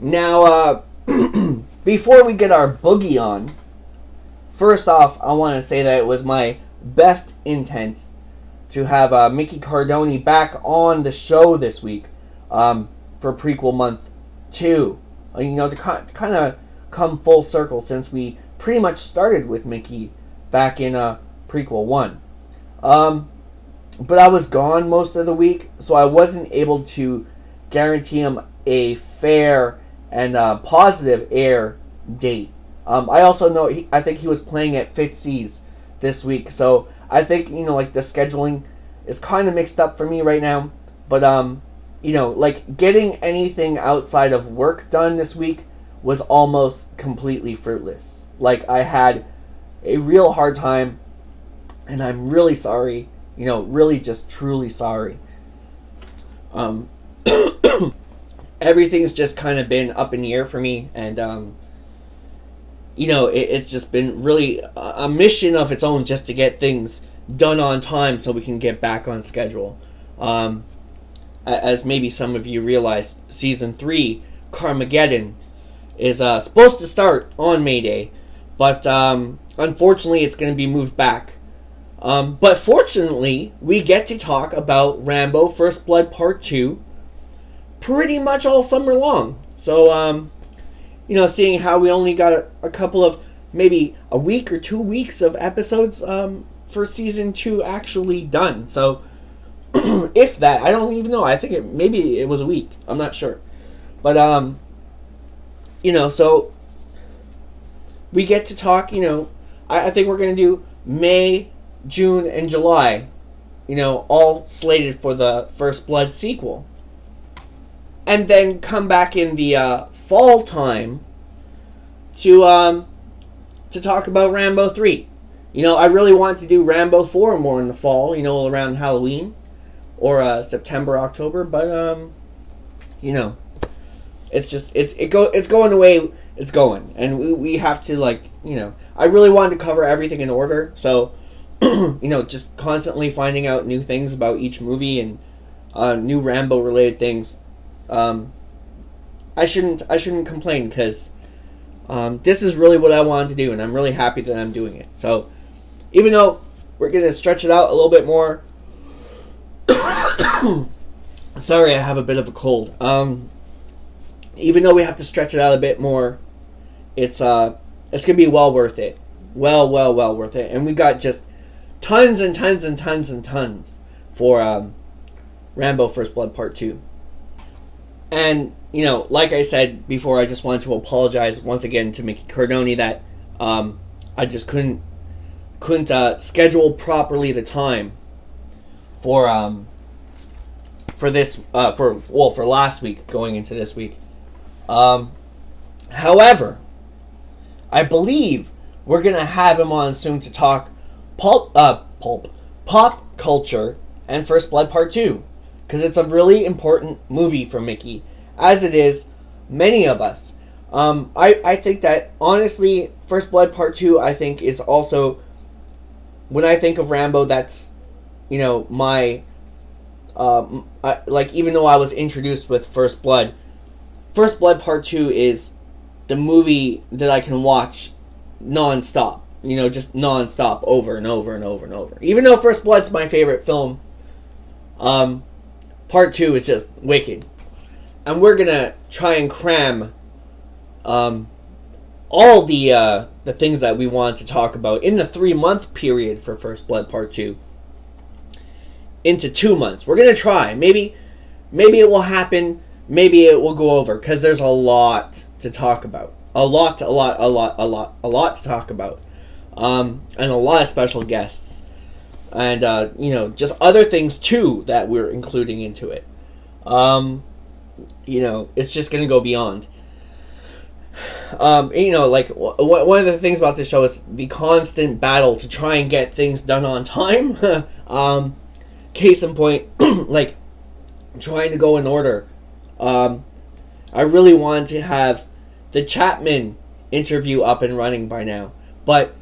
Now, before we get our boogie on, first off, I want to say that it was my best intent to have Mickey Cardoni back on the show this week for prequel month 2. To kind of come full circle, since we pretty much started with Mickey back in prequel 1. But I was gone most of the week, so I wasn't able to guarantee him a fair and positive air date. I also know I think he was playing at Fitzy's this week, so I think the scheduling is kind of mixed up for me right now. But getting anything outside of work done this week was almost completely fruitless. I had a real hard time, and I'm really sorry. Really just truly sorry. Everything's just kind of been up in the air for me, and it's just been really a mission of its own just to get things done on time so we can get back on schedule. As maybe some of you realize, Season 3, Carmageddon, is supposed to start on May Day, but unfortunately it's going to be moved back. But fortunately, we get to talk about Rambo First Blood Part 2 pretty much all summer long. So, seeing how we only got a couple of, maybe a week or 2 weeks of episodes for Season 2 actually done. So, if that, I don't even know. I think maybe it was a week. I'm not sure. But, so we get to talk, I think we're going to do May, June, and July, all slated for the First Blood sequel. And then come back in the fall time to talk about Rambo 3. I really want to do Rambo 4 more in the fall, around Halloween or September, October, but it's just it's going the way it's going, and we have to I really wanted to cover everything in order, so just constantly finding out new things about each movie and new Rambo related things. I shouldn't complain, because this is really what I wanted to do, and I'm really happy that I'm doing it. So even though we're gonna stretch it out a little bit more, sorry, I have a bit of a cold. Even though we have to stretch it out a bit more, it's gonna be well worth it. Well worth it. And we got just tons and tons and tons and tons for Rambo First Blood Part 2. And, like I said before, I just wanted to apologize once again to Mickey Cardoni that I just couldn't schedule properly the time for this for last week going into this week. However, I believe we're gonna have him on soon to talk pop culture and First Blood Part 2, because it's a really important movie for Mickey, as it is many of us. I think that, honestly, First Blood Part 2, I think, is also, when I think of Rambo, that's, my, even though I was introduced with First Blood Part 2 is the movie that I can watch non-stop. Just non-stop, over and over and over and over. Even though First Blood's my favorite film, Part 2 is just wicked. And we're gonna try and cram all the things that we want to talk about in the 3-month period for First Blood Part 2 into 2 months. We're gonna try. Maybe it will happen. Maybe it will go over, because there's a lot to talk about. A lot to talk about. And a lot of special guests. And, just other things, too, that we're including into it. It's just going to go beyond. One of the things about this show is the constant battle to try and get things done on time. Case in point, trying to go in order. I really wanted to have the Chapman interview up and running by now. But,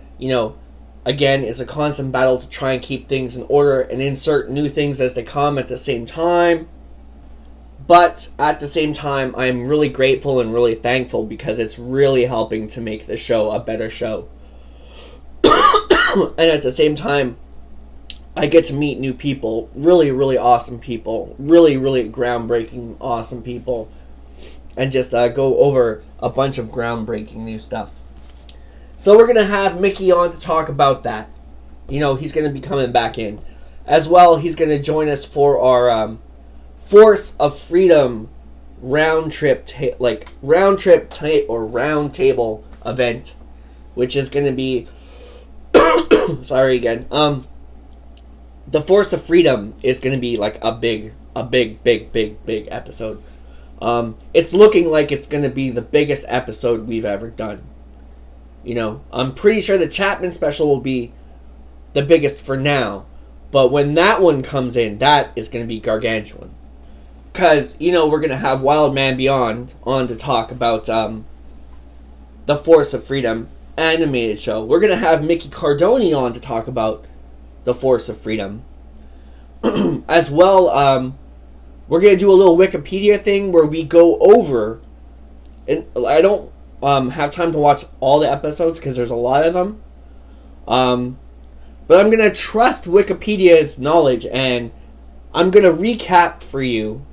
again, it's a constant battle to try and keep things in order and insert new things as they come at the same time. But at the same time, I'm really grateful and really thankful because it's really helping to make the show a better show. And at the same time, I get to meet new people, really, really awesome people, really, really groundbreaking, awesome people, and just go over a bunch of groundbreaking new stuff. So we're going to have Mickey on to talk about that. You know, he's going to be coming back in. As well, he's going to join us for our Force of Freedom round table event, which is going to be sorry again. The Force of Freedom is going to be like a big episode. It's looking like it's going to be the biggest episode we've ever done. You know, I'm pretty sure the Chapman special will be the biggest for now, but when that one comes in, that is going to be gargantuan. Because, you know, we're going to have Wild Man Beyond on to talk about the Force of Freedom animated show. We're going to have Mickey Cardoni on to talk about the Force of Freedom. As well, we're going to do a little Wikipedia thing where we go over, and I don't have time to watch all the episodes because there's a lot of them. But I'm going to trust Wikipedia's knowledge, and I'm going to recap for you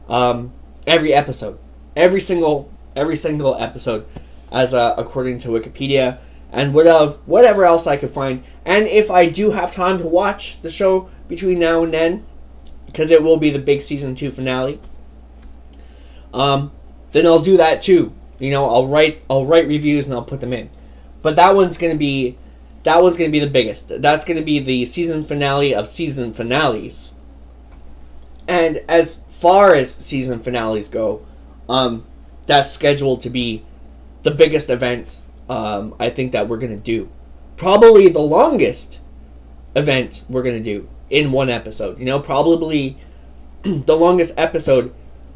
every episode. Every single episode as according to Wikipedia, and whatever else I could find. And if I do have time to watch the show between now and then, because it will be the big season 2 finale, then I'll do that too. You know, I'll write reviews and I'll put them in. But that one's gonna be the biggest. That's gonna be the season finale of season finales. And as far as season finales go, that's scheduled to be the biggest event I think that we're gonna do. Probably the longest event we're gonna do in one episode. You know, probably the longest episode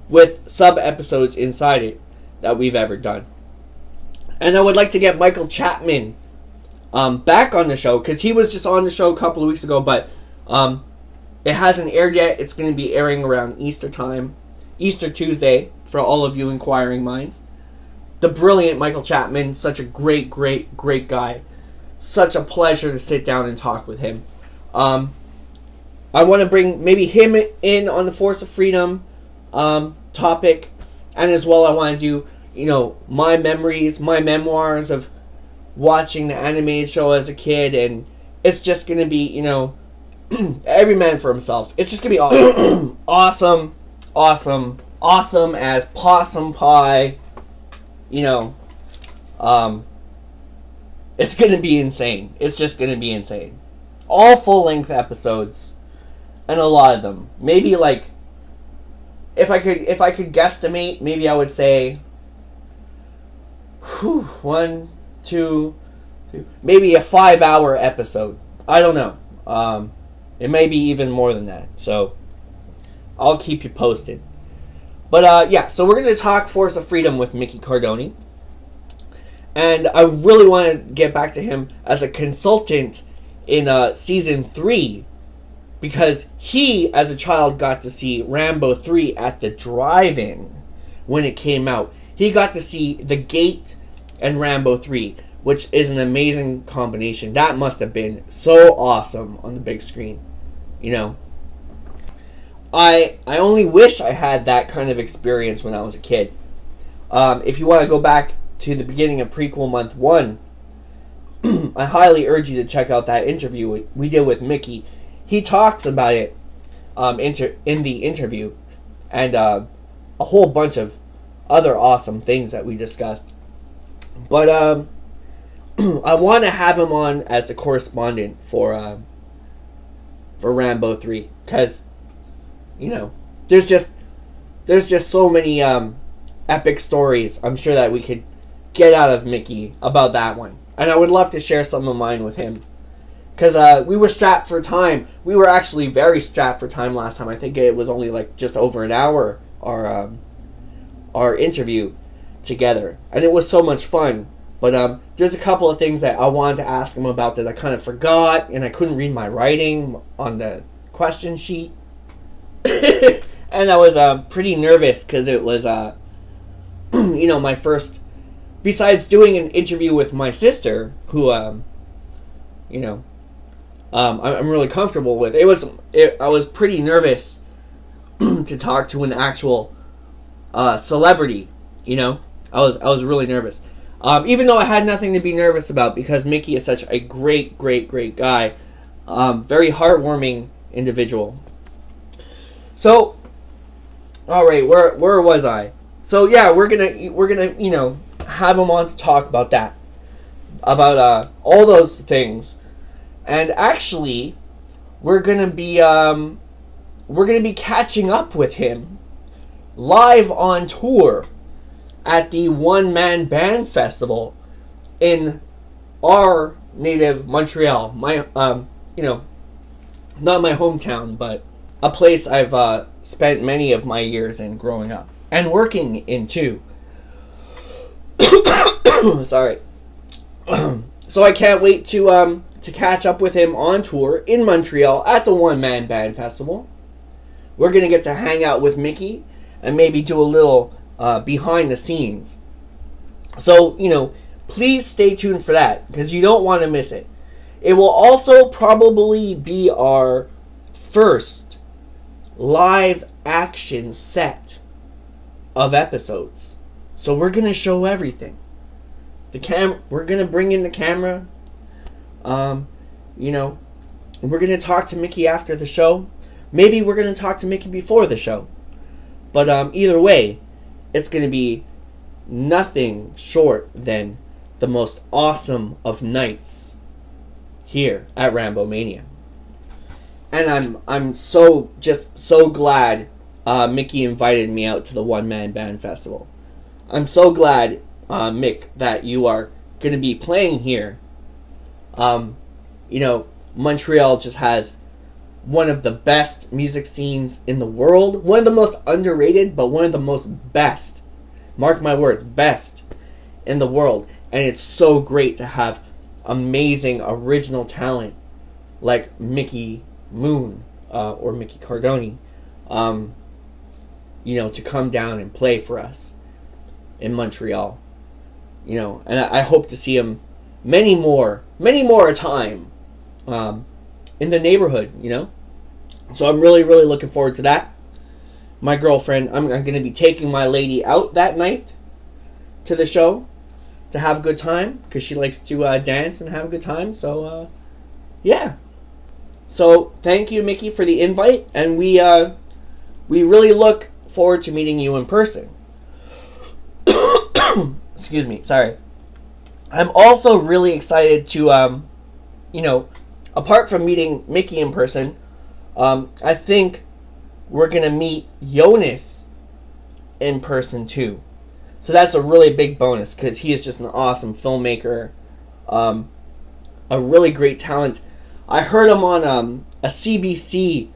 with sub-episodes inside it that we've ever done. And I would like to get Michael Chapman back on the show, because he was just on the show a couple of weeks ago, but it hasn't aired yet. It's going to be airing around Easter time, Easter Tuesday, for all of you inquiring minds. The brilliant Michael Chapman, such a great guy. Such a pleasure to sit down and talk with him. I want to bring maybe him in on the Force of Freedom topic, and as well I want to do, you know, my memories, my memoirs of watching the animated show as a kid, and it's just going to be, you know, every man for himself. It's just going to be awesome as possum pie, you know. It's going to be insane. It's just going to be insane. All full-length episodes, and a lot of them. Maybe, like, if I could guesstimate, maybe I would say 1, 2, 3, maybe a 5-hour episode. I don't know. It may be even more than that. So I'll keep you posted. But yeah, so we're going to talk Force of Freedom with Mickey Cardoni. And I really want to get back to him as a consultant in season 3, because he, as a child, got to see Rambo 3 at the drive-in when it came out. He got to see The Gate and Rambo 3, which is an amazing combination. That must have been so awesome on the big screen. You know, I only wish I had that kind of experience when I was a kid. If you want to go back to the beginning of prequel month 1, I highly urge you to check out that interview we did with Mickey. He talks about it in the interview, and a whole bunch of other awesome things that we discussed. But I want to have him on as the correspondent for Rambo 3, because, you know, there's just so many epic stories I'm sure that we could get out of Mickey about that one. And I would love to share some of mine with him, because we were strapped for time. We were actually very strapped for time last time. I think it was only like just over an hour, our interview together, and it was so much fun. But there's a couple of things that I wanted to ask him about that I kind of forgot, and I couldn't read my writing on the question sheet. And I was pretty nervous because it was, you know, my first, besides doing an interview with my sister, who, you know, I'm really comfortable with. I was pretty nervous to talk to an actual celebrity, you know. I was really nervous. Even though I had nothing to be nervous about, because Mickey is such a great guy. Very heartwarming individual. So, all right, where was I? So yeah, we're gonna you know, have him on to talk about that, about all those things, and actually, we're gonna be catching up with him live on tour at the One Man Band Festival in our native Montreal. My you know, not my hometown, but a place I've spent many of my years in growing up and working in too. Sorry. So I can't wait to catch up with him on tour in Montreal at the One Man Band Festival. We're gonna get to hang out with Mickey and maybe do a little behind the scenes. So, you know, please stay tuned for that, because you don't want to miss it. It will also probably be our first live action set of episodes. So we're going to show everything. We're going to bring in the camera. You know, we're going to talk to Mickey after the show. Maybe we're going to talk to Mickey before the show. But either way, it's going to be nothing short than the most awesome of nights here at RAMBOMANIA. And I'm just so glad Mickey invited me out to the One Man Band Festival. I'm so glad, Mick, that you are going to be playing here. You know, Montreal just has one of the best music scenes in the world. One of the most underrated, but one of the most best. Mark my words, best in the world. And it's so great to have amazing original talent like Mickey Moon or Mickey Cardoni, you know, to come down and play for us in Montreal. You know, and I hope to see him many more a time in the neighborhood, you know. So I'm really looking forward to that. My girlfriend, I'm going to be taking my lady out that night to the show to have a good time, because she likes to dance and have a good time. So yeah. So thank you, Mickey, for the invite, and we really look forward to meeting you in person. Excuse me, sorry. I'm also really excited to you know, apart from meeting Mickey in person, I think we're going to meet Jonas in person too. So that's a really big bonus, because he is just an awesome filmmaker, a really great talent. I heard him on a CBC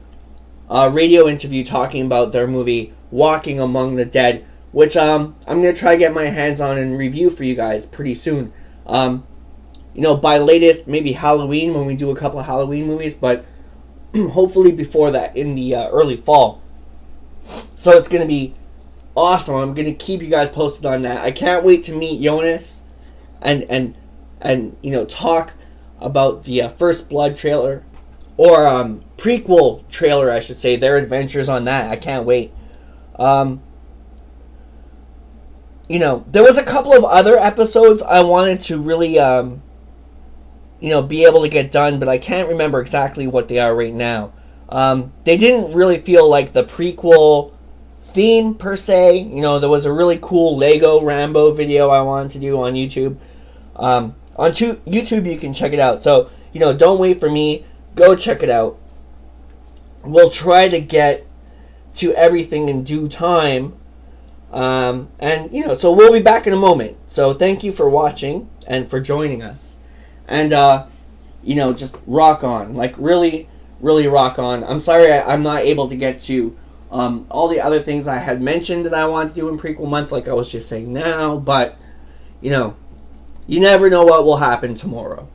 radio interview talking about their movie Walking Among the Dead, which I'm going to try to get my hands on and review for you guys pretty soon. You know, by latest, maybe Halloween, when we do a couple of Halloween movies, but hopefully before that, in the early fall. So it's going to be awesome. I'm going to keep you guys posted on that. I can't wait to meet Jonas and you know, talk about the First Blood trailer, or prequel trailer, I should say, their adventures on that. I can't wait. You know, there was a couple of other episodes I wanted to really you know, be able to get done, but I can't remember exactly what they are right now. They didn't really feel like the prequel theme per se. You know, there was a really cool Lego Rambo video I wanted to do on YouTube. On YouTube you can check it out. So, you know, don't wait for me. Go check it out. We'll try to get to everything in due time. And, you know, so we'll be back in a moment. So thank you for watching and for joining us. And, you know, just rock on. Like, really rock on. I'm sorry I'm not able to get to all the other things I had mentioned that I wanted to do in prequel month, like I was just saying now. But, you know, you never know what will happen tomorrow.